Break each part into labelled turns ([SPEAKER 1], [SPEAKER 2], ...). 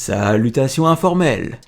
[SPEAKER 1] Salutations informelles.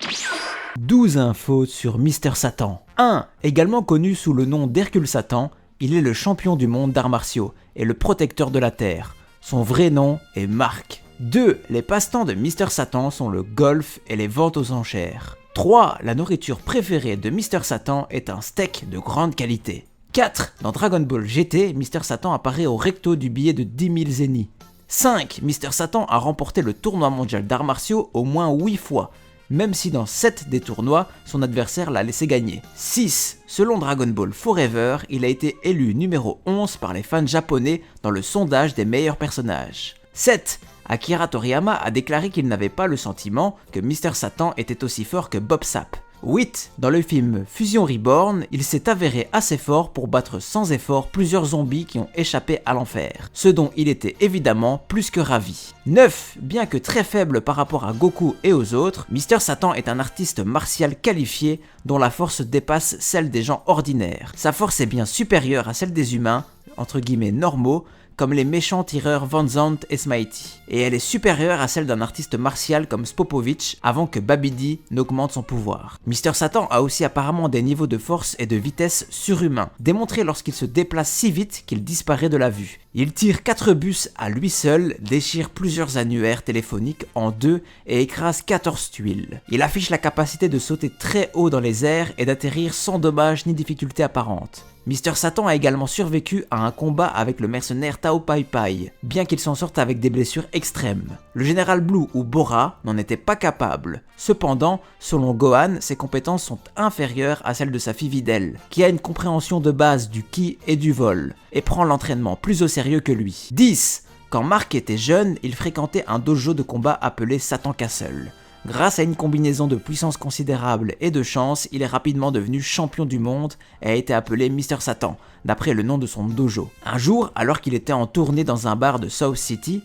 [SPEAKER 1] 12 infos sur Mister Satan. 1. Également connu sous le nom d'Hercule Satan, il est le champion du monde d'arts martiaux et le protecteur de la Terre. Son vrai nom est Mark. 2. Les passe-temps de Mister Satan sont le golf et les ventes aux enchères. 3. La nourriture préférée de Mister Satan est un steak de grande qualité. 4. Dans Dragon Ball GT, Mister Satan apparaît au recto du billet de 10 000 zéniths. 5. Mister Satan a remporté le tournoi mondial d'arts martiaux au moins 8 fois, même si dans 7 des tournois, son adversaire l'a laissé gagner. 6. Selon Dragon Ball Forever, il a été élu numéro 11 par les fans japonais dans le sondage des meilleurs personnages. 7. Akira Toriyama a déclaré qu'il n'avait pas le sentiment que Mister Satan était aussi fort que Bob Sapp. 8. Dans le film Fusion Reborn, il s'est avéré assez fort pour battre sans effort plusieurs zombies qui ont échappé à l'enfer, ce dont il était évidemment plus que ravi. 9. Bien que très faible par rapport à Goku et aux autres, Mister Satan est un artiste martial qualifié dont la force dépasse celle des gens ordinaires. Sa force est bien supérieure à celle des humains, entre guillemets normaux, comme les méchants tireurs Van Zandt et Smitey. Et elle est supérieure à celle d'un artiste martial comme Spopovich avant que Babidi n'augmente son pouvoir. Mister Satan a aussi apparemment des niveaux de force et de vitesse surhumains, démontrés lorsqu'il se déplace si vite qu'il disparaît de la vue. Il tire 4 bus à lui seul, déchire plusieurs annuaires téléphoniques en deux et écrase 14 tuiles. Il affiche la capacité de sauter très haut dans les airs et d'atterrir sans dommage ni difficulté apparente. Mister Satan a également survécu à un combat avec le mercenaire Tao Pai Pai, bien qu'il s'en sorte avec des blessures extrêmes. Le général Blue ou Bora n'en était pas capable. Cependant, selon Gohan, ses compétences sont inférieures à celles de sa fille Videl, qui a une compréhension de base du ki et du vol, et prend l'entraînement plus au sérieux que lui. 10. Quand Mark était jeune, il fréquentait un dojo de combat appelé Satan Castle. Grâce à une combinaison de puissance considérable et de chance, il est rapidement devenu champion du monde et a été appelé Mister Satan, d'après le nom de son dojo. Un jour, alors qu'il était en tournée dans un bar de South City,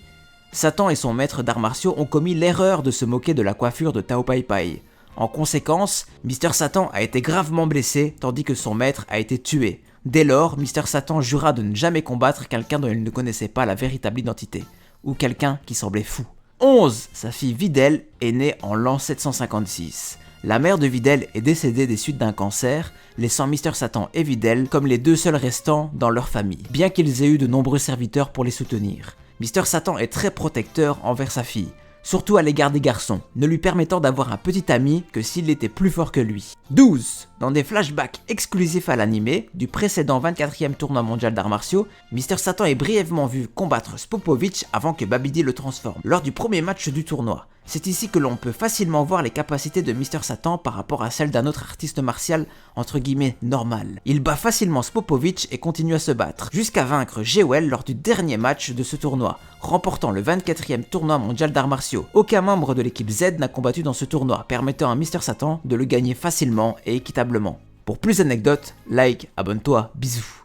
[SPEAKER 1] Satan et son maître d'arts martiaux ont commis l'erreur de se moquer de la coiffure de Tao Pai Pai. En conséquence, Mister Satan a été gravement blessé tandis que son maître a été tué. Dès lors, Mister Satan jura de ne jamais combattre quelqu'un dont il ne connaissait pas la véritable identité, ou quelqu'un qui semblait fou. 11. Sa fille Videl est née en l'an 756. La mère de Videl est décédée des suites d'un cancer, laissant Mister Satan et Videl comme les deux seuls restants dans leur famille, bien qu'ils aient eu de nombreux serviteurs pour les soutenir. Mister Satan est très protecteur envers sa fille, surtout à l'égard des garçons, ne lui permettant d'avoir un petit ami que s'il était plus fort que lui. 12. Dans des flashbacks exclusifs à l'anime du précédent 24e tournoi mondial d'arts martiaux, Mister Satan est brièvement vu combattre Spopovich avant que Babidi le transforme, lors du premier match du tournoi. C'est ici que l'on peut facilement voir les capacités de Mister Satan par rapport à celles d'un autre artiste martial entre guillemets normal. Il bat facilement Spopovich et continue à se battre, jusqu'à vaincre Jewel lors du dernier match de ce tournoi, remportant le 24e tournoi mondial d'arts martiaux. Aucun membre de l'équipe Z n'a combattu dans ce tournoi, permettant à Mister Satan de le gagner facilement et équitablement. Pour plus d'anecdotes, like, abonne-toi, bisous.